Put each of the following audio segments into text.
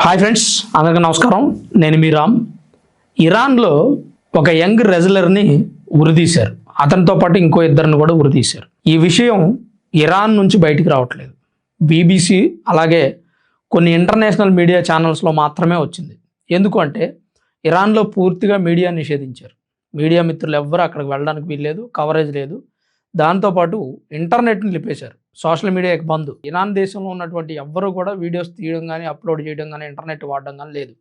Hi friends, అందరికీ నమస్కారం. నేను మీ రామ్. ఇరాన్లో ఒక యంగ్ రెజ్లర్ని ఉరితీశారు. అతనితో పాటు ఇంకో ఇద్దరిని కూడా ఉరితీశారు. ఈ విషయం ఇరాన్ నుంచి బయటికి రావట్లేదు. బీబీసీ అలాగే కొన్ని ఇంటర్నేషనల్ మీడియా ఛానల్స్లో మాత్రమే వచ్చింది. ఎందుకు అంటే ఇరాన్లో పూర్తిగా మీడియా నిషేధించారు. మీడియా మిత్రులు ఎవ్వరూ అక్కడికి వెళ్ళడానికి వీల్లేదు, కవరేజ్ లేదు. దాంతోపాటు ఇంటర్నెట్ని నిలిపేశారు. సోషల్ మీడియాకి బంద్. ఇరాన్ దేశంలో ఉన్నటువంటి ఎవ్వరూ కూడా వీడియోస్ తీయడం కానీ, అప్లోడ్ చేయడం కానీ, ఇంటర్నెట్ వాడడం కానీ లేదు.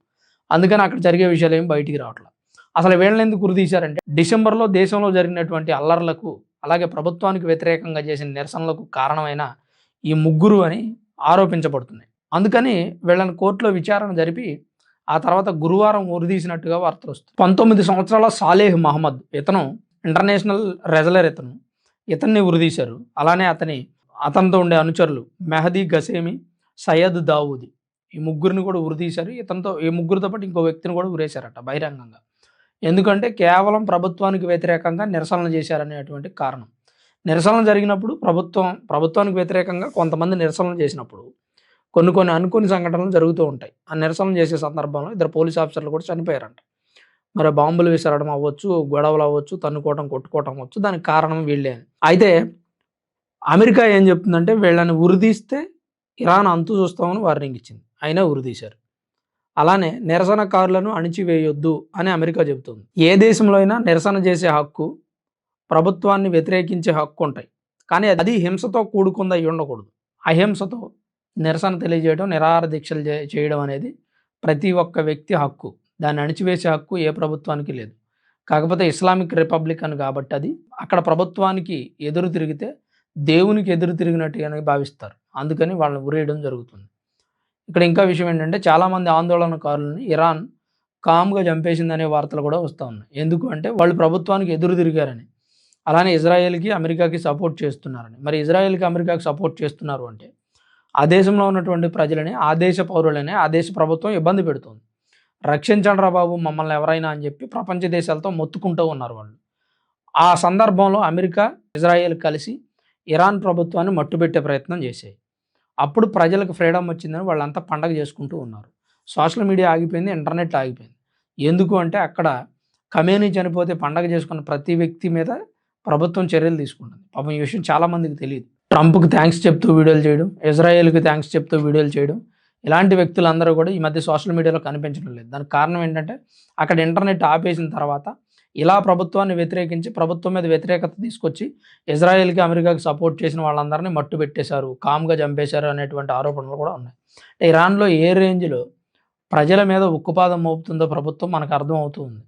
అందుకని అక్కడ జరిగే విషయాలు ఏమి బయటికి రావట్లేదు. అసలు వీళ్ళని ఎందుకు గురి తీశారంటే డిసెంబర్లో దేశంలో జరిగినటువంటి అల్లర్లకు అలాగే ప్రభుత్వానికి వ్యతిరేకంగా చేసిన నిరసనలకు కారణమైన ఈ ముగ్గురు అని ఆరోపించబడుతుంది. అందుకని వీళ్ళని కోర్టులో విచారణ జరిపి ఆ తర్వాత గురువారం ఉరిదీసినట్టుగా వార్తలు వస్తుంది. 19 సంవత్సరాల సాలేహ్ మహమ్మద్ ఇతను ఇంటర్నేషనల్ రెజ్లర్. ఇతన్ని ఉరిదీశారు. అలానే అతనితో ఉండే అనుచరులు మెహదీ గసేమి, సయ్యద్ దావూది, ఈ ముగ్గురిని కూడా ఉరిదీశారు. ఈ ముగ్గురితో పాటు ఇంకో వ్యక్తిని కూడా ఉరేశారట బహిరంగంగా. ఎందుకంటే కేవలం ప్రభుత్వానికి వ్యతిరేకంగా నిరసనలు చేశారనేటువంటి కారణం. నిరసనలు జరిగినప్పుడు ప్రభుత్వానికి వ్యతిరేకంగా కొంతమంది నిరసనలు చేసినప్పుడు కొన్ని అనుకోని సంఘటనలు జరుగుతూ ఉంటాయి. ఆ నిరసనలు చేసే సందర్భంలో 2 పోలీస్ ఆఫీసర్లు కూడా చనిపోయారంట. మరి బాంబులు విసరడం అవ్వచ్చు, గొడవలు అవ్వచ్చు, తన్నుకోవటం, కొట్టుకోవటం అవ్వచ్చు, దానికి కారణం వీళ్ళే అని. అయితే అమెరికా ఏం చెప్తుందంటే వీళ్ళని ఉరిదీస్తే ఇరాన్ అంతు చూస్తామని వార్నింగ్ ఇచ్చింది. అయినా ఉరిదీశారు. అలానే నిరసనకారులను అణిచివేయొద్దు అని అమెరికా చెబుతుంది. ఏ దేశంలో అయినా నిరసన చేసే హక్కు, ప్రభుత్వాన్ని వ్యతిరేకించే హక్కు ఉంటాయి. కానీ అది హింసతో కూడుకుంది అయి ఉండకూడదు. అహింసతో నిరసన తెలియజేయడం, నిరాహార దీక్షలు చేయడం అనేది ప్రతి ఒక్క వ్యక్తి హక్కు. దాన్ని అణిచివేసే హక్కు ఏ ప్రభుత్వానికి లేదు. కాకపోతే ఇస్లామిక్ రిపబ్లిక్ అని కాబట్టి అది అక్కడ ప్రభుత్వానికి ఎదురు తిరిగితే దేవునికి ఎదురు తిరిగినట్టుగానే భావిస్తారు. అందుకని వాళ్ళని ఉరేయడం జరుగుతుంది. ఇక్కడ ఇంకా విషయం ఏంటంటే చాలామంది ఆందోళనకారులని ఇరాన్ కామ్గా చంపేసిందనే వార్తలు కూడా వస్తూ ఉన్నాయి. ఎందుకు అంటే వాళ్ళు ప్రభుత్వానికి ఎదురు తిరిగారని. అలానే ఇజ్రాయెల్కి, అమెరికాకి సపోర్ట్ చేస్తున్నారని. మరి ఇజ్రాయెల్కి, అమెరికాకి సపోర్ట్ చేస్తున్నారు అంటే ఆ దేశంలో ఉన్నటువంటి ప్రజలని, ఆ దేశ పౌరులని ఆ దేశ ప్రభుత్వం ఇబ్బంది పెడుతుంది. రక్షించండి రా బాబు మమ్మల్ని ఎవరైనా అని చెప్పి ప్రపంచ దేశాలతో మొత్తుకుంటూ ఉన్నారు వాళ్ళు. ఆ సందర్భంలో అమెరికా, ఇజ్రాయెల్ కలిసి ఇరాన్ ప్రభుత్వాన్ని మట్టుబెట్టే ప్రయత్నం చేశాయి. అప్పుడు ప్రజలకు ఫ్రీడమ్ వచ్చిందని వాళ్ళంతా పండగ చేసుకుంటూ ఉన్నారు. సోషల్ మీడియా ఆగిపోయింది, ఇంటర్నెట్ ఆగిపోయింది. ఎందుకు అంటే అక్కడ ఖమేనీ చనిపోతే పండగ చేసుకున్న ప్రతి వ్యక్తి మీద ప్రభుత్వం చర్యలు తీసుకుంటుంది. పాపం ఈ విషయం చాలామందికి తెలియదు. ట్రంప్కి థ్యాంక్స్ చెప్తూ వీడియోలు చేయడం, ఇజ్రాయెల్కి థ్యాంక్స్ చెప్తూ వీడియోలు చేయడం, ఇలాంటి వ్యక్తులందరూ కూడా ఈ మధ్య సోషల్ మీడియాలో కనిపించడం లేదు. దానికి కారణం ఏంటంటే అక్కడ ఇంటర్నెట్ ఆపేసిన తర్వాత ఇలా ప్రభుత్వాన్ని వ్యతిరేకించి ప్రభుత్వం మీద వ్యతిరేకత తీసుకొచ్చి ఇజ్రాయెల్కి, అమెరికాకి సపోర్ట్ చేసిన వాళ్ళందరినీ మట్టు పెట్టేశారు, కామ్గా చంపేశారు అనేటువంటి ఆరోపణలు కూడా ఉన్నాయి. ఇరాన్లో ఏ రేంజ్లో ప్రజల మీద ఉక్కుపాదం మోపుతుందో ప్రభుత్వం మనకు అర్థం అవుతుంది.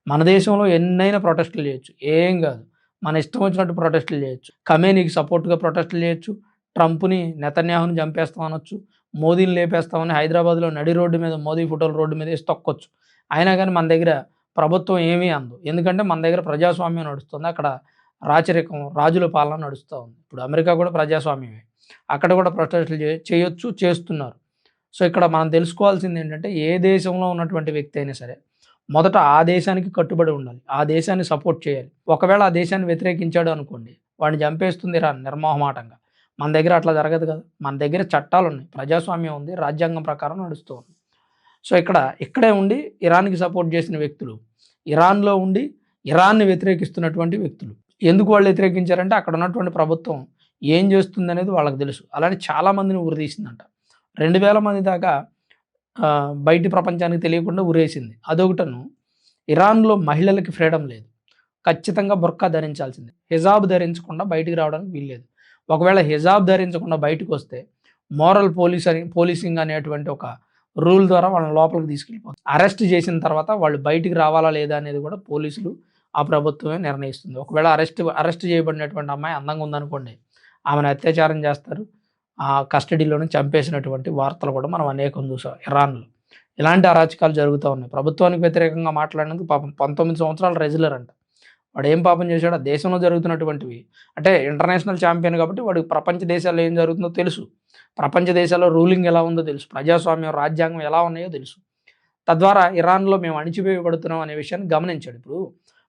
మన దేశంలో ఎన్నైనా ప్రొటెస్టులు చేయొచ్చు, ఏం కాదు, మన ఇష్టం వచ్చినట్టు ప్రొటెస్టులు చేయొచ్చు. ఖమేనీకి సపోర్ట్గా ప్రొటెస్టులు చేయొచ్చు, ట్రంప్ని, నెతన్యాహుని చంపేస్తాం అనొచ్చు, మోదీని లేపేస్తామని హైదరాబాద్లో నడి రోడ్డు మీద మోదీ ఫోటోలు రోడ్డు మీద వేసి తొక్కొచ్చు. అయినా కానీ మన దగ్గర ప్రభుత్వం ఏమీ అందు. ఎందుకంటే మన దగ్గర ప్రజాస్వామ్యం నడుస్తుంది. అక్కడ రాచరికం, రాజుల పాలన నడుస్తూ ఉంది. ఇప్పుడు అమెరికా కూడా ప్రజాస్వామ్యమే. అక్కడ కూడా ప్రొటెస్టులు చేయొచ్చు, చేస్తున్నారు. సో ఇక్కడ మనం తెలుసుకోవాల్సింది ఏంటంటే ఏ దేశంలో ఉన్నటువంటి వ్యక్తి అయినా సరే మొదట ఆ దేశానికి కట్టుబడి ఉండాలి, ఆ దేశాన్ని సపోర్ట్ చేయాలి. ఒకవేళ ఆ దేశాన్ని వ్యతిరేకించాడు అనుకోండి, వాడిని చంపేస్తుంది ఇరాన్ నిర్మోహమాటంగా. మన దగ్గర అట్లా జరగదు కదా. మన దగ్గర చట్టాలు ఉన్నాయి, ప్రజాస్వామ్యం ఉంది, రాజ్యాంగం ప్రకారం నడుస్తూ ఉంది. సో ఇక్కడే ఉండి ఇరాన్కి సపోర్ట్ చేసిన వ్యక్తులు, ఇరాన్లో ఉండి ఇరాన్ని వ్యతిరేకిస్తున్నటువంటి వ్యక్తులు. ఎందుకు వాళ్ళు వ్యతిరేకించారంటే అక్కడ ఉన్నటువంటి ప్రభుత్వం ఏం చేస్తుంది అనేది వాళ్ళకి తెలుసు. అలానే చాలామందిని ఉరితీసిందంట. 2000 మంది దాకా బయటి ప్రపంచానికి తెలియకుండా ఉరేసింది. అదొకటను. ఇరాన్లో మహిళలకి ఫ్రీడమ్ లేదు, ఖచ్చితంగా బుర్కా ధరించాల్సిందే. హిజాబ్ ధరించకుండా బయటికి రావడానికి వీల్లేదు. ఒకవేళ హిజాబ్ ధరించకుండా బయటకు వస్తే మోరల్ పోలీసింగ్ అనేటువంటి ఒక రూల్ ద్వారా వాళ్ళని లోపలికి తీసుకెళ్ళిపోతుంది. అరెస్ట్ చేసిన తర్వాత వాళ్ళు బయటికి రావాలా లేదా అనేది కూడా పోలీసులు, ఆ ప్రభుత్వమే నిర్ణయిస్తుంది. ఒకవేళ అరెస్ట్ చేయబడినటువంటి అమ్మాయి అందంగా ఉందనుకోండి, ఆమెను అత్యాచారం చేస్తారు, ఆ కస్టడీలోనే చంపేసినటువంటి వార్తలు కూడా మనం అనేకం చూసాం ఇరాన్లో. ఇలాంటి అరాచకాలు జరుగుతూ ఉన్నాయి. ప్రభుత్వానికి వ్యతిరేకంగా మాట్లాడినందుకు పాపం 19 సంవత్సరాల రెజ్లర్ అంట. వాడు ఏం పాపం చేశాడు? ఆ దేశంలో జరుగుతున్నటువంటివి అంటే ఇంటర్నేషనల్ ఛాంపియన్ కాబట్టి వాడికి ప్రపంచ దేశాల్లో ఏం జరుగుతుందో తెలుసు, ప్రపంచ దేశాల్లో రూలింగ్ ఎలా ఉందో తెలుసు, ప్రజాస్వామ్యం, రాజ్యాంగం ఎలా ఉన్నాయో తెలుసు. తద్వారా ఇరాన్లో మేము అణిచివేయబడుతున్నాం అనే విషయాన్ని గమనించాడు. ఇప్పుడు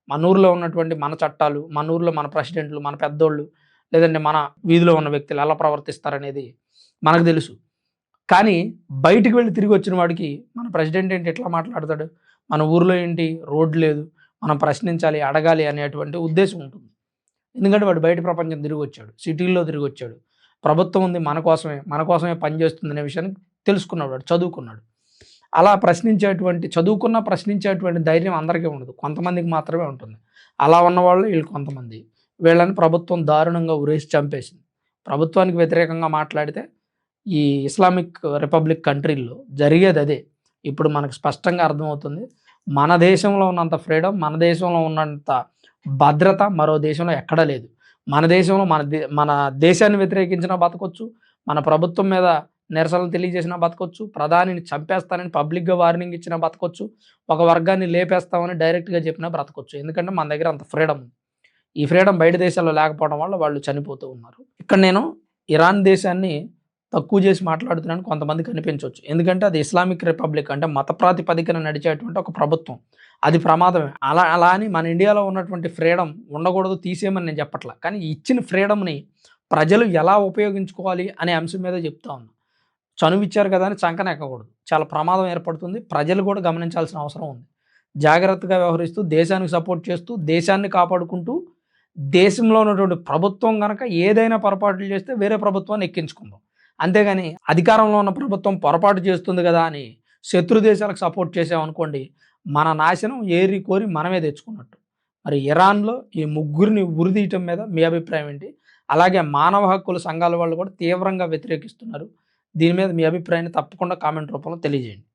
మన ఊరిలో ఉన్నటువంటి మన చట్టాలు, మన ఊరిలో మన ప్రెసిడెంట్లు, మన పెద్దోళ్ళు, లేదంటే మన వీధిలో ఉన్న వ్యక్తులు ఎలా ప్రవర్తిస్తారనేది మనకు తెలుసు. కానీ బయటికి వెళ్ళి తిరిగి వచ్చిన వాడికి మన ప్రెసిడెంట్ ఏంటి ఎట్లా మాట్లాడతాడు, మన ఊర్లో ఏంటి రోడ్డు లేదు, మనం ప్రశ్నించాలి అడగాలి అనేటువంటి ఉద్దేశం ఉంటుంది. ఎందుకంటే వాడు బయట ప్రపంచం తిరిగి వచ్చాడు, సిటీల్లో తిరిగి వచ్చాడు, ప్రభుత్వం ఉంది మన కోసమే పనిచేస్తుంది అనే విషయాన్ని తెలుసుకున్నాడు, వాడు చదువుకున్నాడు. అలా ప్రశ్నించేటువంటి ధైర్యం అందరికీ ఉండదు, కొంతమందికి మాత్రమే ఉంటుంది. అలా ఉన్నవాళ్ళు వీళ్ళు కొంతమంది. వీళ్ళని ప్రభుత్వం దారుణంగా ఉరేసి చంపేసింది. ప్రభుత్వానికి వ్యతిరేకంగా మాట్లాడితే ఈ ఇస్లామిక్ రిపబ్లిక్ కంట్రీల్లో జరిగేది అదే. ఇప్పుడు మనకు స్పష్టంగా అర్థమవుతుంది. మన దేశంలో ఉన్నంత ఫ్రీడమ్, మన దేశంలో ఉన్నంత భద్రత మరో దేశంలో ఎక్కడా లేదు. మన దేశంలో మన దేశాన్ని వ్యతిరేకించినా బతకొచ్చు, మన ప్రభుత్వం మీద నిరసనలు తెలియజేసినా బతకొచ్చు, ప్రధానిని చంపేస్తానని పబ్లిక్గా వార్నింగ్ ఇచ్చినా బతకొచ్చు, ఒక వర్గాన్ని లేపేస్తామని డైరెక్ట్గా చెప్పినా బ్రతకొచ్చు. ఎందుకంటే మన దగ్గర అంత ఫ్రీడమ్ ఉంది. ఈ ఫ్రీడమ్ బయట దేశాల్లో లేకపోవడం వల్ల వాళ్ళు చనిపోతూ ఉన్నారు. ఇక్కడ నేను ఇరాన్ దేశాన్ని తక్కువ చేసి మాట్లాడుతున్నాను కొంతమందికి అనిపించవచ్చు. ఎందుకంటే అది ఇస్లామిక్ రిపబ్లిక్, అంటే మత ప్రాతిపదికన నడిచేటువంటి ఒక ప్రభుత్వం. అది ప్రమాదమే. అలా అని మన ఇండియాలో ఉన్నటువంటి ఫ్రీడమ్ ఉండకూడదు, తీసేయమని నేను చెప్పట్లా. కానీ ఇచ్చిన ఫ్రీడమ్ని ప్రజలు ఎలా ఉపయోగించుకోవాలి అనే అంశం మీద చెప్తా ఉన్నా. చనువిచ్చారు కదా అని చంకన ఎక్కకూడదు, చాలా ప్రమాదం ఏర్పడుతుంది. ప్రజలు కూడా గమనించాల్సిన అవసరం ఉంది. జాగ్రత్తగా వ్యవహరిస్తూ, దేశానికి సపోర్ట్ చేస్తూ, దేశాన్ని కాపాడుకుంటూ, దేశంలో ఉన్నటువంటి ప్రభుత్వం కనుక ఏదైనా పొరపాట్లు చేస్తే వేరే ప్రభుత్వాన్ని ఎక్కించుకుందాం. అంతేగాని అధికారంలో ఉన్న ప్రభుత్వం పొరపాటు చేస్తుంది కదా అని శత్రు దేశాలకు సపోర్ట్ చేసామనుకోండి, మన నాశనం ఏరి కోరి మనమే తెచ్చుకున్నట్టు. మరి ఇరాన్లో ఈ ముగ్గురిని ఉరిదీయటం మీద మీ అభిప్రాయం ఏంటి? అలాగే మానవ హక్కుల సంఘాల వాళ్ళు కూడా తీవ్రంగా వ్యతిరేకిస్తున్నారు. దీని మీద మీ అభిప్రాయాన్ని తప్పకుండా కామెంట్ రూపంలో తెలియజేయండి.